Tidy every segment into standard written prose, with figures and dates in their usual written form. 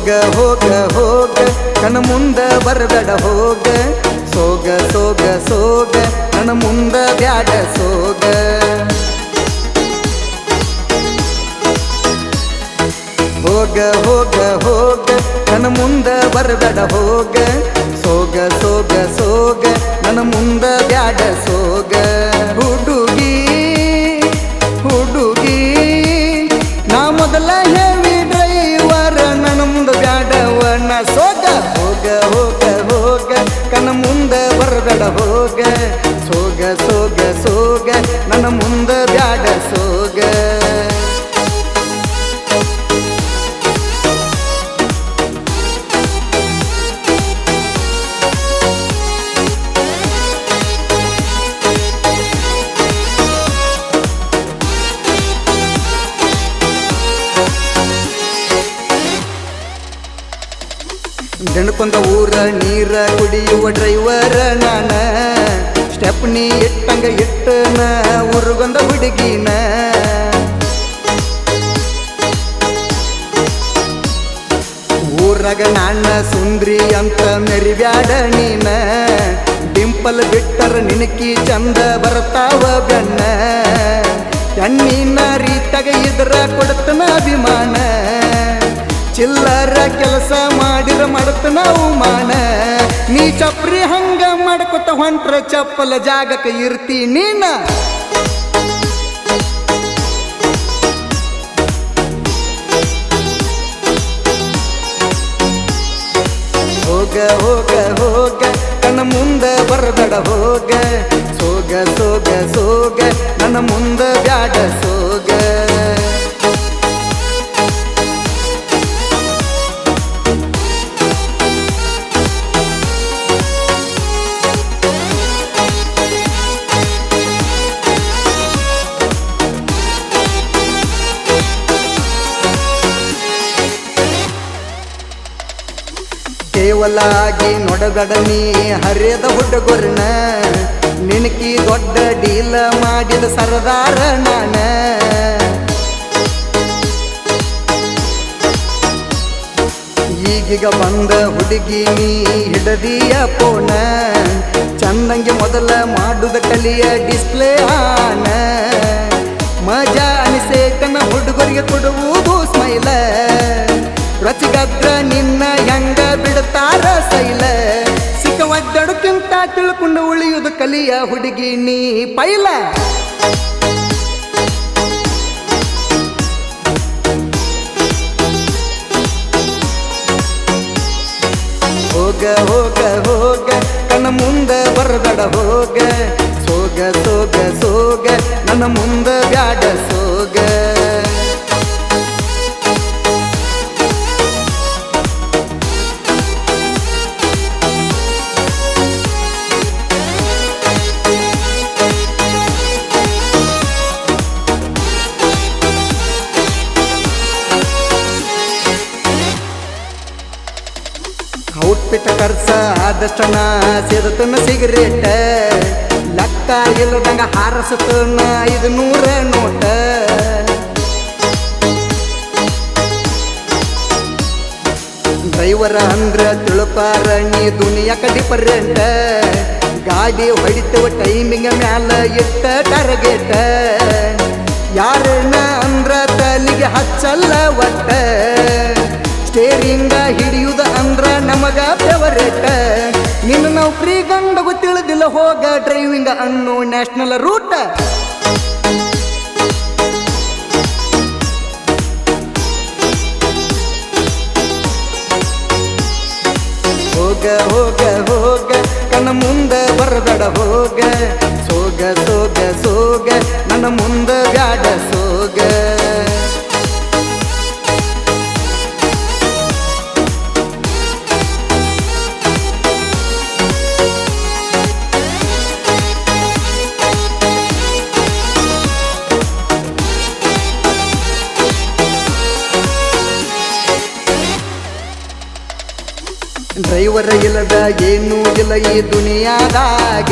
ಹೋಗ ಹೋಗ ಹೋಗ ನನ್ನ ಮುಂದ ಬರಬೇಡ ಹೋಗ ಸೋಗ ಸೋಗ ಸೋಗ ನನ್ನ ಮುಂದ ಬ್ಯಾಡ ಸೋಗ ಹೋಗ ಹೋಗ ಹೋಗ ನನ್ನ ಮುಂದ ಬರಬೇಡ ಹೋಗ ಸೋಗ ಸೋಗ ಸೋಗ ನನ್ನ ಮುಂದ ಬ್ಯಾಡ ಸೋಗ ಹುಡುಗಿ ಹುಡುಗಿ ನಾ ಮೊದಲ ಹೇಳಿ ಡ್ರೈವರ್ ನನ್ನ ಮುಂದ ಬ್ಯಾಡವನ ಸೋಗ ಹೋಗ ಹೋಗ ಹೋಗ ಕಣ್ಣ ಮುಂದ ಬರಬೇಡ ಹೋಗ ಸೋಗ ಸೋಗ ಸೋಗ ನನ್ನ ಮುಂದ ಬ್ಯಾಡ ಸೋಗ ದಣಕೊಂದ ಊರ ನೀರ ಕುಡಿಯುವ ಡ್ರೈವರ ನಾನ ಸ್ಟೆಪ್ನಿ ಇಟ್ಟಂಗ ಇಟ್ಟನ ಊರುಗೊಂದ ಹುಡುಗಿನ ಊರಾಗ ನಾನ ಸುಂದ್ರಿ ಅಂತ ಮೆರಿಬ್ಯಾಡ ನೀನ ಡಿಂಪಲ್ ಬಿಟ್ಟರ ನಿನಕಿ ಚಂದ ಬರ್ತಾವ ಬೆನ್ನ ಹೆಣ್ಣಿನ ರೀತಾಗ ಇದ್ರ ಕೊಡ್ತನ ಅಭಿಮಾನ ಚಿಲ್ಲರ ಕೆಲಸ ಮಾಡಿರ ಮಾಡತನ ಅವಮಾನ ನೀ ಚಪ್ರಿ ಹಂಗ ಮಾಡ್ಕೊತ ಹೊಂಟ್ರ ಚಪ್ಪಲ ಜಾಗಕ್ಕೆ ಇರ್ತಿ ನೀನ ಹೋಗ ಹೋಗ ಹೋಗ ನನ್ನ ಮುಂದ ಬರಬೇಡ ಹೋಗ ಸೋಗ ಸೋಗ ಸೋಗ ನನ್ನ ಮುಂದ ಬ್ಯಾಡ ಸೋಗ ಕೇವಲ ಆಗಿ ನೋಡಬೇಡ ನೀ ಹರಿಯದ ಹುಡುಗರನ ನಿನಕಿ ದೊಡ್ಡ ಡೀಲ ಮಾಡಿದ ಸರದಾರ ನಾನ ಈಗೀಗ ಬಂದ ಹುಡುಗಿ ನೀ ಹಿಡದಿಯ ಪೋನ ಚಂದಂಗೆ ಮೊದಲ ಮಾಡುದ ಕಲಿಯ ಡಿಸ್ಪ್ಲೇ ಆನ ಮಜಾ ಅನಿಸೇತನ ಹುಡುಗರಿಗೆ ಕೊಡುವುದು ಸ್ಮೈಲ ರಚಿಗದ್ರ ನಿನ್ನ ಹೆಂಗ ಬಿಡ್ತಾರ ಸೈಲ ಸಿಕ್ಕ ಒಡ್ಡಾಡಕ್ಕಿಂತ ತಿಳ್ಕೊಂಡು ಉಳಿಯುವುದು ಕಲಿಯ ಹುಡುಗಿ ನೀ ಪೈಲ ಹೋಗ ಹೋಗ ಹೋಗ ಕಣ್ಣ ಮುಂದ ಬರಬೇಡ ಹೋಗ ಸೋಗ ಸೋಗ ಸೋಗ ನನ್ನ ಮುಂದ ಬ್ಯಾಡ ಸೋಗ ಔಟ್ಫಿಟ್ ಖರ್ಚ ಆದಷ್ಟನ ಸೇದತನ ಸಿಗರೇಟ ಲೆಕ್ಕ ಇಲ್ಲದಂಗ ಹಾರಸತನ 500 ನೋಟ ಡ್ರೈವರ ಅಂದ್ರ ತಿಳ್ಪಾರ ನೀ ದುನಿಯಾಕ ಡಿಫರೆಂಟ್ ಗಾಡಿ ಹೊಡಿತವ ಟೈಮಿಂಗ್ ಮ್ಯಾಲ ಇಟ್ಟ ಟಾರ್ಗೆಟ ಯಾರನ್ನ ಅಂದ್ರ ತಲಿಗೆ ಹಚ್ಚಲ್ಲ ಒಟ್ಟ ಸ್ಟೇರಿಂಗ ಹಿಡಿಯುದ ಅಂದ್ರ ನಮಗ ಫೇವರೇಟ್ ನಿನ್ನ ನೌಕರಿ ಗಂಡಗು ತಿಳಿದಿಲ್ಲ ಹೋಗ ಡ್ರೈವಿಂಗ್ ಅನ್ನೋ ನ್ಯಾಷನಲ್ ರೂಟ್ ಹೋಗ ಹೋಗ ಹೋಗ ಕಣ್ಣ ಮುಂದ ಬರಬೇಡ ಹೋಗ ಸೋಗ ಸೋಗ ಸೋಗ ನನ್ನ ಮುಂದ ಬ್ಯಾಡ ಸೋಗ ಡ್ರೈವರ್ ಇಲ್ಲದ ಏನೂ ಇಲ್ಲ ಈ ದುನಿಯಾದಾಗ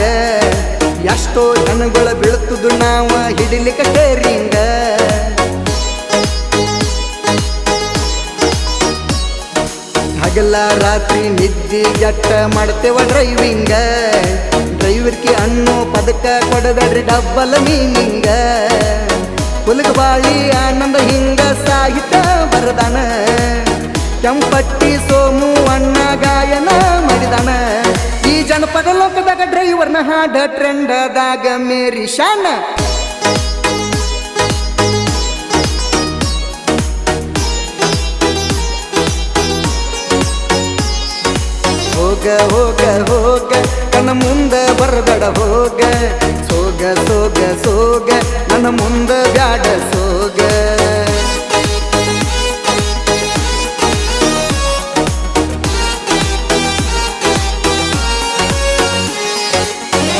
ಎಷ್ಟೋ ಜನಗಳ ಬೀಳ್ತುದು ನಾವ ಹಿಡಿಲಿಕ್ಕೆ ಸ್ಟೇರಿಂಗ ಹಗಲ ರಾತ್ರಿ ನಿದ್ದಿ ಜಟ್ಟ ಮಾಡ್ತೇವ ಡ್ರೈವಿಂಗ ಡ್ರೈವರ್ಕಿ ಅನ್ನೋ ಪದಕ ಕೊಡಬೇಡ್ರಿ ಡಬ್ಬಲ್ ಮೀನಿಂಗ ಹುಲಗಬಾಳಿ ಆನಂದ ಹಿಂಗ ಸಾಹಿತ್ಯ ಬರದಾನ ಕೆಂಪಟ್ಟಿ ಸೋಮು ಅಣ್ಣ ಗಾಯನ ಮಾಡಿದಾನ ಈ ಜನಪದ ಲೋಕದಾಗ ಡ್ರೈವರ್ನ ಹಾಡ ಟ್ರೆಂಡದಾಗ ಮೇರಿ ಶಾನ ಹೋಗ ಹೋಗ ಹೋಗ ನನ್ನ ಮುಂದ ಬರಬೇಡ ಹೋಗ ಸೋಗ ಸೋಗ ಸೋಗ ನನ್ನ ಮುಂದ ಬ್ಯಾಡ ಸೋಗ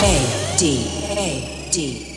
A D